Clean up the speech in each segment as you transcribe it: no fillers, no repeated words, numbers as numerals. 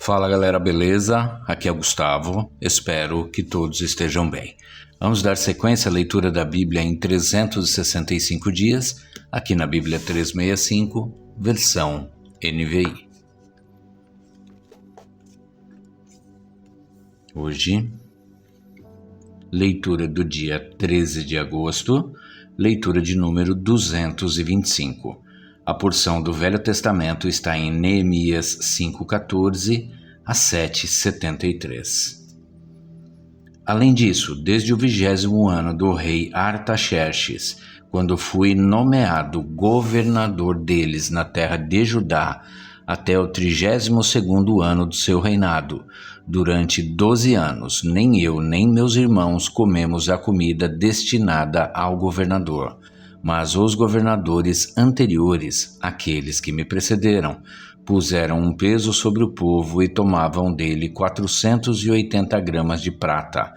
Fala galera, beleza? Aqui é o Gustavo, espero que todos estejam bem. Vamos dar sequência à leitura da Bíblia em 365 dias, aqui na Bíblia 365, versão NVI. Hoje, leitura do dia 13 de agosto, leitura de número 225. A porção do Velho Testamento está em Neemias 5,14 a 7,73. Além disso, desde o 20º ano do rei Artaxerxes, quando fui nomeado governador deles na terra de Judá, até o 32º ano do seu reinado, durante 12 anos, nem eu nem meus irmãos comemos a comida destinada ao governador, mas os governadores anteriores, aqueles que me precederam, puseram um peso sobre o povo e tomavam dele 480 gramas de prata,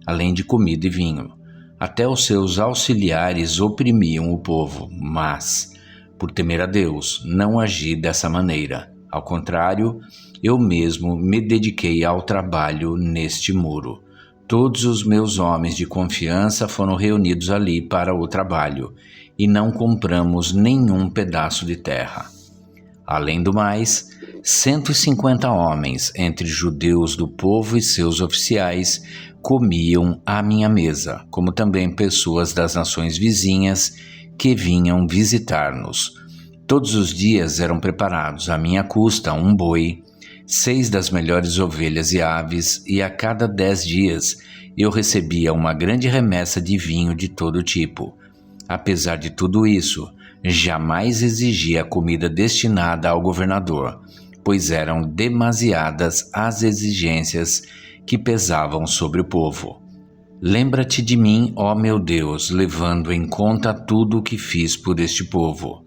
além de comida e vinho. Até os seus auxiliares oprimiam o povo, mas, por temer a Deus, não agi dessa maneira. Ao contrário, eu mesmo me dediquei ao trabalho neste muro. Todos os meus homens de confiança foram reunidos ali para o trabalho, e não compramos nenhum pedaço de terra. Além do mais, 150 homens, entre judeus do povo e seus oficiais, comiam à minha mesa, como também pessoas das nações vizinhas que vinham visitar-nos. Todos os dias eram preparados à minha custa um boi, 6 das melhores ovelhas e aves, e a cada 10 dias eu recebia uma grande remessa de vinho de todo tipo. Apesar de tudo isso, jamais exigia comida destinada ao governador, pois eram demasiadas as exigências que pesavam sobre o povo. Lembra-te de mim, ó meu Deus, levando em conta tudo o que fiz por este povo.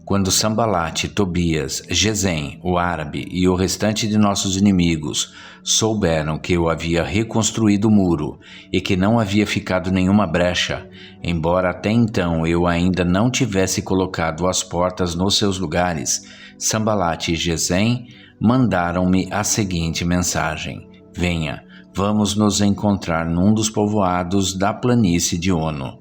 Quando Sambalate, Tobias, Gesem, o árabe e o restante de nossos inimigos souberam que eu havia reconstruído o muro e que não havia ficado nenhuma brecha, embora até então eu ainda não tivesse colocado as portas nos seus lugares, Sambalate e Gesem mandaram-me a seguinte mensagem: venha, vamos nos encontrar num dos povoados da planície de Ono.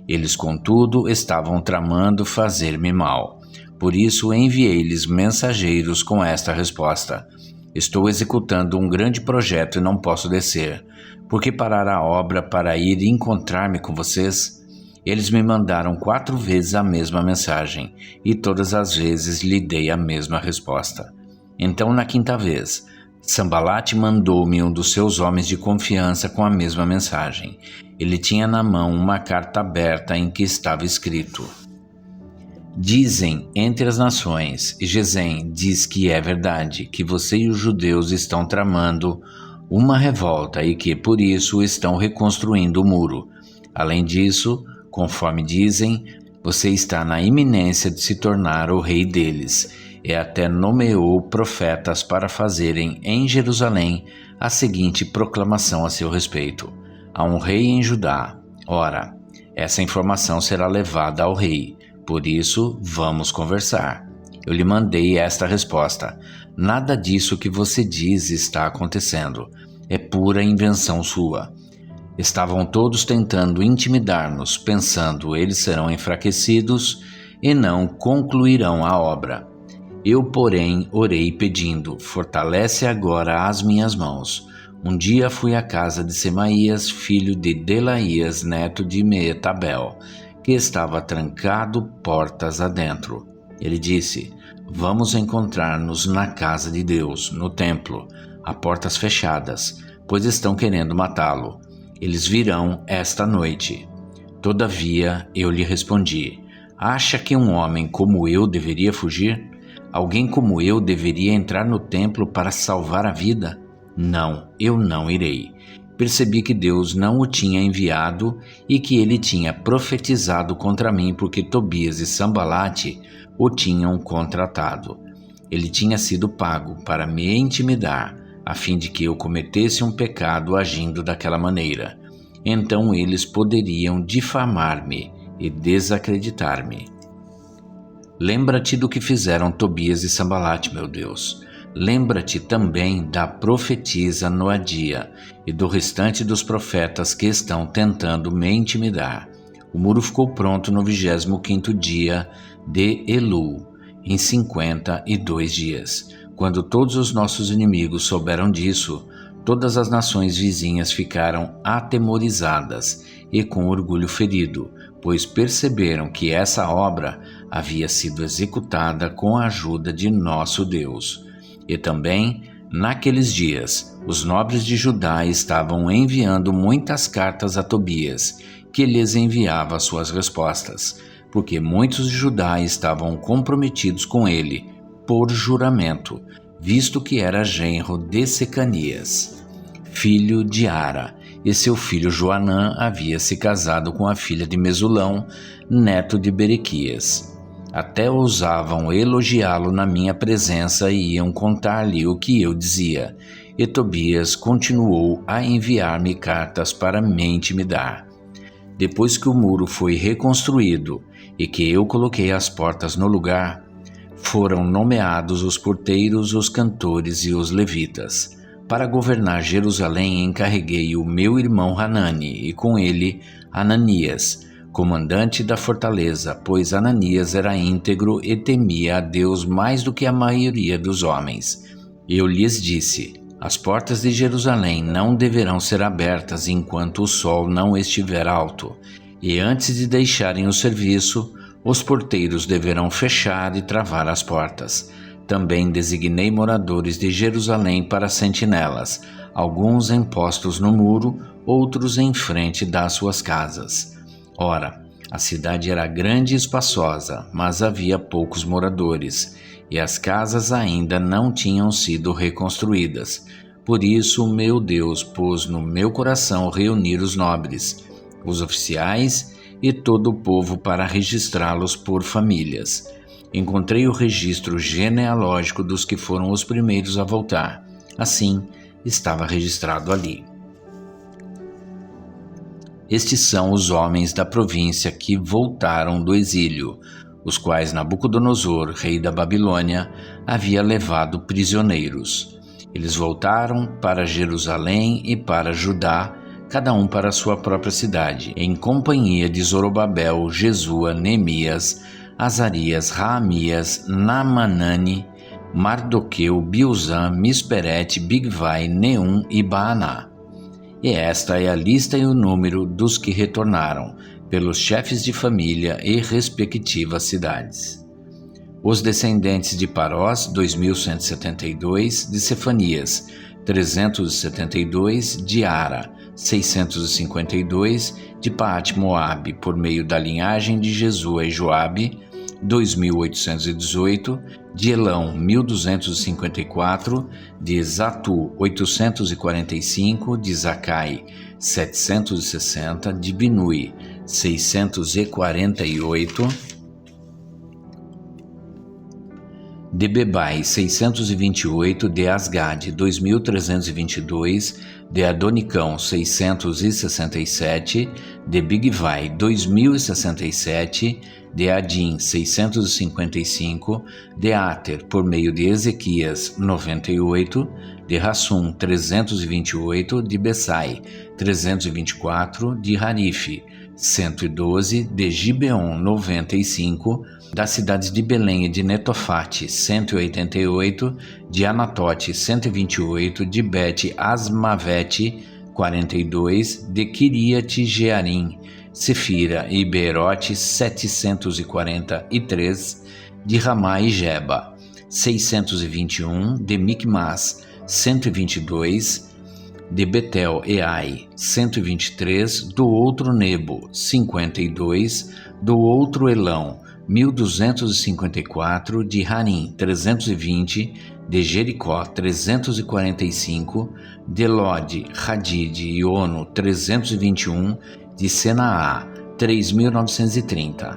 Eles, contudo, estavam tramando fazer-me mal. Por isso enviei-lhes mensageiros com esta resposta: estou executando um grande projeto e não posso descer. Por que parar a obra para ir encontrar-me com vocês? Eles me mandaram 4 vezes a mesma mensagem, e todas as vezes lhe dei a mesma resposta. Então, na 5ª vez, Sambalate mandou-me um dos seus homens de confiança com a mesma mensagem. Ele tinha na mão uma carta aberta em que estava escrito: dizem entre as nações, e Gesem diz que é verdade, que você e os judeus estão tramando uma revolta e que, por isso, estão reconstruindo o muro. Além disso, conforme dizem, você está na iminência de se tornar o rei deles, e até nomeou profetas para fazerem em Jerusalém a seguinte proclamação a seu respeito: há um rei em Judá. Ora, essa informação será levada ao rei, por isso vamos conversar. Eu lhe mandei esta resposta: nada disso que você diz está acontecendo, é pura invenção sua. Estavam todos tentando intimidar-nos, pensando eles serão enfraquecidos e não concluirão a obra. Eu, porém, orei pedindo: fortalece agora as minhas mãos. Um dia fui à casa de Semaías, filho de Delaías, neto de Meetabel, que estava trancado portas adentro. Ele disse: vamos encontrar-nos na casa de Deus, no templo, a portas fechadas, pois estão querendo matá-lo. Eles virão esta noite. Todavia, eu lhe respondi: acha que um homem como eu deveria fugir? Alguém como eu deveria entrar no templo para salvar a vida? Não, eu não irei. Percebi que Deus não o tinha enviado e que ele tinha profetizado contra mim porque Tobias e Sambalate o tinham contratado. Ele tinha sido pago para me intimidar, a fim de que eu cometesse um pecado agindo daquela maneira. Então eles poderiam difamar-me e desacreditar-me. Lembra-te do que fizeram Tobias e Sambalate, meu Deus. lembra-te também da profetisa Noadia e do restante dos profetas que estão tentando me intimidar. O muro ficou pronto no 25º dia de Elul, em 52 dias. Quando todos os nossos inimigos souberam disso, todas as nações vizinhas ficaram atemorizadas e com orgulho ferido, pois perceberam que essa obra havia sido executada com a ajuda de nosso Deus. E também, naqueles dias, os nobres de Judá estavam enviando muitas cartas a Tobias, que lhes enviava suas respostas, porque muitos de Judá estavam comprometidos com ele, por juramento, visto que era genro de Secanias, filho de Ara, e seu filho Joanã havia se casado com a filha de Mesulão, neto de Berequias. Até ousavam elogiá-lo na minha presença e iam contar-lhe o que eu dizia. E Tobias continuou a enviar-me cartas para me intimidar. Depois que o muro foi reconstruído e que eu coloquei as portas no lugar, foram nomeados os porteiros, os cantores e os levitas. Para governar Jerusalém encarreguei o meu irmão Hanani e com ele Ananias, comandante da fortaleza, pois Ananias era íntegro e temia a Deus mais do que a maioria dos homens. Eu lhes disse: as portas de Jerusalém não deverão ser abertas enquanto o sol não estiver alto, e antes de deixarem o serviço, os porteiros deverão fechar e travar as portas. Também designei moradores de Jerusalém para sentinelas, alguns em postos no muro, outros em frente das suas casas. Ora, a cidade era grande e espaçosa, mas havia poucos moradores, e as casas ainda não tinham sido reconstruídas. Por isso, meu Deus pôs no meu coração reunir os nobres, os oficiais e todo o povo para registrá-los por famílias. Encontrei o registro genealógico dos que foram os primeiros a voltar. Assim, estava registrado ali. Estes são os homens da província que voltaram do exílio, os quais Nabucodonosor, rei da Babilônia, havia levado prisioneiros. Eles voltaram para Jerusalém e para Judá, cada um para sua própria cidade, em companhia de Zorobabel, Jesua, Neemias, Azarias, Raamias, Naamanani, Mardoqueu, Bilzã, Misperete, Bigvai, Neum e Baaná. E esta é a lista e o número dos que retornaram, pelos chefes de família e respectivas cidades. Os descendentes de Parós, 2.172, de Cefanias, 372, de Ara, 652, de Paate-Moabe, por meio da linhagem de Jesua e Joabe, 2.818, de Elão, 1.254, de Zatu, 845, de Zacai, 760, de Binui, 648, de Bebai, 628, de Asgade, 2.322, de Adonicão, 667, de Bigvai, 2.067, de Adim, 655, de Ater, por meio de Ezequias, 98, de Rassum, 328, de Bessai, 324, de Harife, 112, de Gibeon, 95, das cidades de Belém e de Netofate, 188, de Anatote, 128, de Bet-Asmavete, 42, de Quiriate-Jearim, Sefira e Beerote, 743, de Ramá e Geba, 621, de Micmas, 122, de Betel e Ai, 123, do outro Nebo, 52, do outro Elão, 1.254, de Harim, 320, de Jericó, 345, de Lode, Hadid e Ono, 321, de Senaá, 3.930.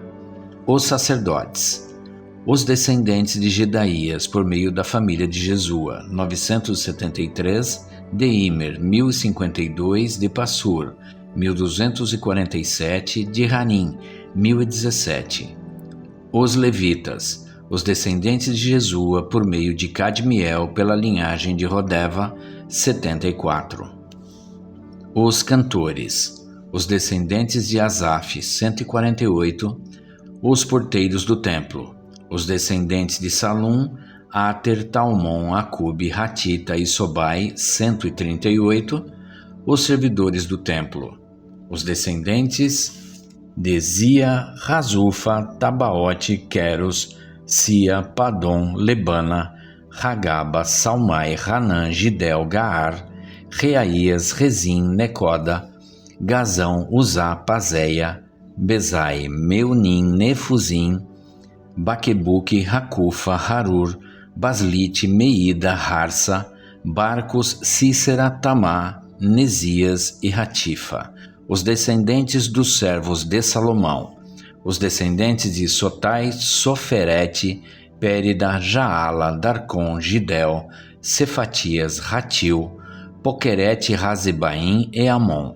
Os sacerdotes. Os descendentes de Gedaías, por meio da família de Jesua, 973, de Imer, 1.052, de Passur, 1.247, de Hanim, 1.017. Os levitas. Os descendentes de Jesua, por meio de Cadmiel, pela linhagem de Rodeva, 74. Os cantores. Os descendentes de Asaf, 148. Os porteiros do templo. Os descendentes de Salum, Ater, Talmon, Acube, Hatita e Sobai, 138. Os servidores do templo. Os descendentes de Zia, Razufa, Tabaote, Queros, Sia, Padom, Lebana, Hagaba, Salmai, Hanã, Gidel, Gaar, Reaías, Rezim, Necoda, Gazão, Uzá, Pazéia, Bezai, Meunim, Nefuzim, Baquebuque, Racufa, Harur, Baslite, Meida, Harsa, Barcos, Cícera, Tamá, Nesias e Ratifa. Os descendentes dos servos de Salomão. Os descendentes de Sotai, Soferete, Périda, Jaala, Darcon, Gidel, Cefatias, Ratil, Poquerete, Razebaim e Amon.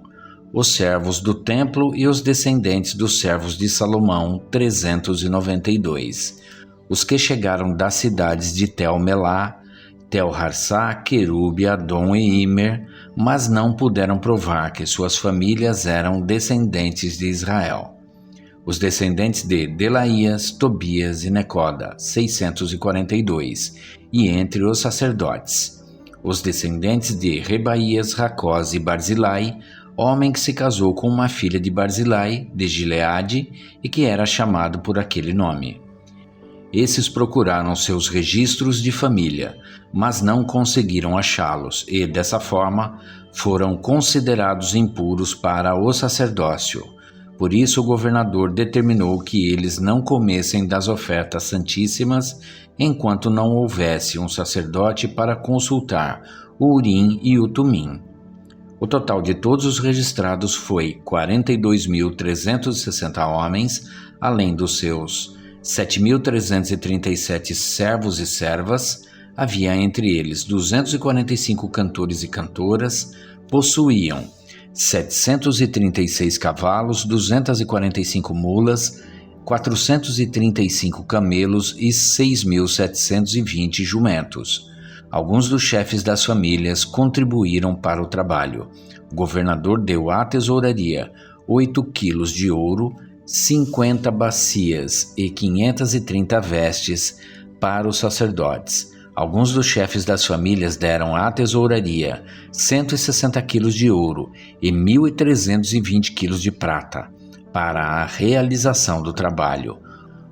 Os servos do templo e os descendentes dos servos de Salomão, 392. Os que chegaram das cidades de Tel-Melá, Tel-Harsá, Querube, Adom e Imer, mas não puderam provar que suas famílias eram descendentes de Israel. Os descendentes de Delaías, Tobias e Necoda, 642, e entre os sacerdotes. Os descendentes de Rebaías, Racós e Barzilai, homem que se casou com uma filha de Barzilai, de Gileade, e que era chamado por aquele nome. Esses procuraram seus registros de família, mas não conseguiram achá-los e, dessa forma, foram considerados impuros para o sacerdócio. Por isso o governador determinou que eles não comessem das ofertas santíssimas enquanto não houvesse um sacerdote para consultar o Urim e o Tumim. O total de todos os registrados foi 42.360 homens, além dos seus 7.337 servos e servas. Havia entre eles 245 cantores e cantoras, possuíam 736 cavalos, 245 mulas, 435 camelos e 6.720 jumentos. Alguns dos chefes das famílias contribuíram para o trabalho. O governador deu à tesouraria 8 quilos de ouro, 50 bacias e 530 vestes para os sacerdotes. Alguns dos chefes das famílias deram à tesouraria 160 quilos de ouro e 1.320 quilos de prata para a realização do trabalho.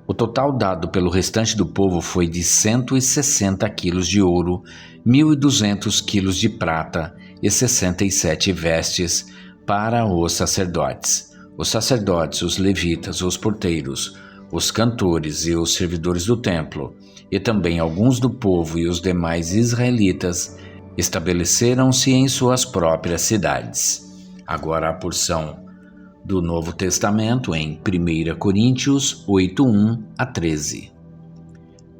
O total dado pelo restante do povo foi de 160 quilos de ouro, 1.200 quilos de prata e 67 vestes para os sacerdotes. Os sacerdotes, os levitas, os porteiros, os cantores e os servidores do templo, e também alguns do povo e os demais israelitas, estabeleceram-se em suas próprias cidades. Agora a porção do Novo Testamento em 1 Coríntios 8:1 a 13.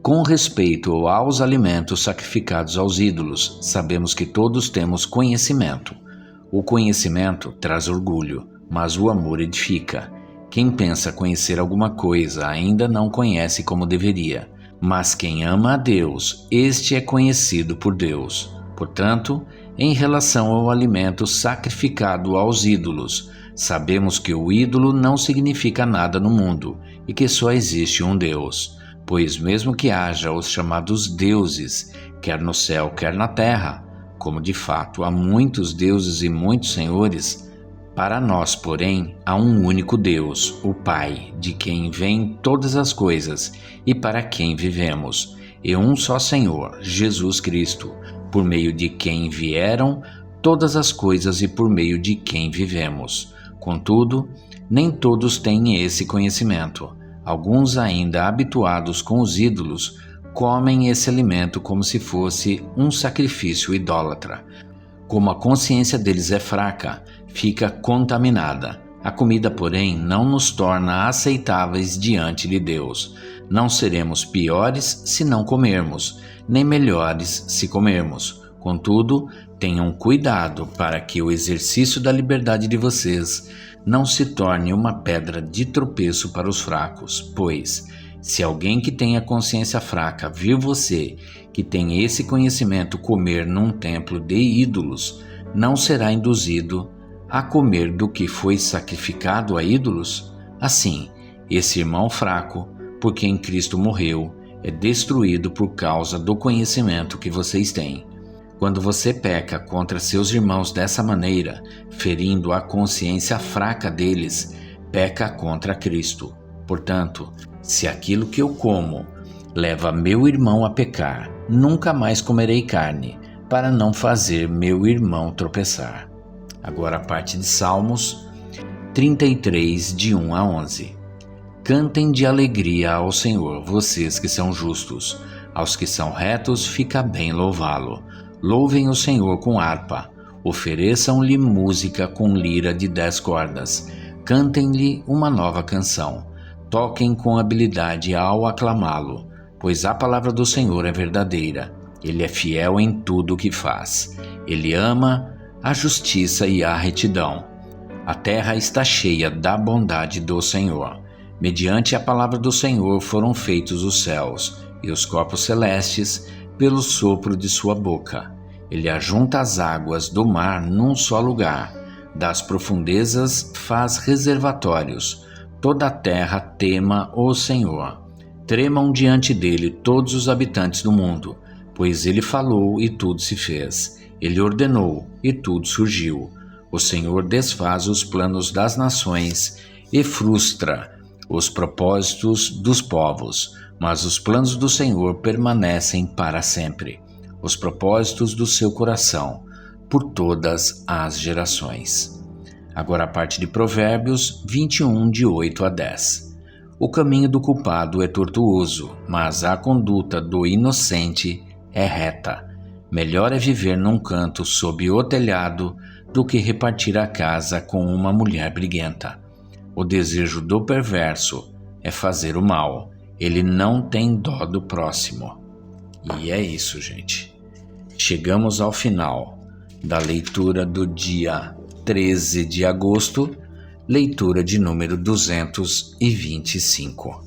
Com respeito aos alimentos sacrificados aos ídolos, sabemos que todos temos conhecimento. O conhecimento traz orgulho, mas o amor edifica. Quem pensa conhecer alguma coisa ainda não conhece como deveria. Mas quem ama a Deus, este é conhecido por Deus. Portanto, em relação ao alimento sacrificado aos ídolos, sabemos que o ídolo não significa nada no mundo e que só existe um Deus. Pois mesmo que haja os chamados deuses, quer no céu, quer na terra, como de fato há muitos deuses e muitos senhores, para nós, porém, há um único Deus, o Pai, de quem vêm todas as coisas e para quem vivemos, e um só Senhor, Jesus Cristo, por meio de quem vieram todas as coisas e por meio de quem vivemos. Contudo, nem todos têm esse conhecimento. Alguns, ainda habituados com os ídolos, comem esse alimento como se fosse um sacrifício idólatra. Como a consciência deles é fraca, fica contaminada. A comida, porém, não nos torna aceitáveis diante de Deus. Não seremos piores se não comermos, nem melhores se comermos. Contudo, tenham cuidado para que o exercício da liberdade de vocês não se torne uma pedra de tropeço para os fracos, pois Se alguém que tem a consciência fraca vir você, que tem esse conhecimento, comer num templo de ídolos, não será induzido a comer do que foi sacrificado a ídolos? Assim, esse irmão fraco, por quem Cristo morreu, é destruído por causa do conhecimento que vocês têm. Quando você peca contra seus irmãos dessa maneira, ferindo a consciência fraca deles, peca contra Cristo. Portanto, se aquilo que eu como leva meu irmão a pecar, nunca mais comerei carne, para não fazer meu irmão tropeçar. Agora a parte de Salmos 33, de 1 a 11. Cantem de alegria ao Senhor, vocês que são justos. Aos que são retos, fica bem louvá-lo. Louvem o Senhor com harpa. Ofereçam-lhe música com lira de 10 cordas. Cantem-lhe uma nova canção. Toquem com habilidade ao aclamá-lo, pois a palavra do Senhor é verdadeira. Ele é fiel em tudo o que faz. Ele ama a justiça e a retidão. A terra está cheia da bondade do Senhor. Mediante a palavra do Senhor foram feitos os céus e os corpos celestes pelo sopro de sua boca. Ele ajunta as águas do mar num só lugar. Das profundezas faz reservatórios. Toda a terra tema o Senhor. Tremam diante dele todos os habitantes do mundo, pois ele falou e tudo se fez. Ele ordenou e tudo surgiu. O Senhor desfaz os planos das nações e frustra os propósitos dos povos, mas os planos do Senhor permanecem para sempre, os propósitos do seu coração, por todas as gerações. Agora a parte de Provérbios 21, de 8 a 10. O caminho do culpado é tortuoso, mas a conduta do inocente é reta. Melhor é viver num canto sob o telhado do que repartir a casa com uma mulher briguenta. O desejo do perverso é fazer o mal. Ele não tem dó do próximo. E é isso, gente. Chegamos ao final da leitura do dia 13 de agosto, leitura de número 225.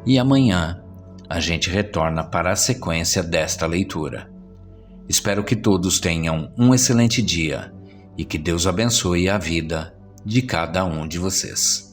E amanhã a gente retorna para a sequência desta leitura. Espero que todos tenham um excelente dia e que Deus abençoe a vida de cada um de vocês.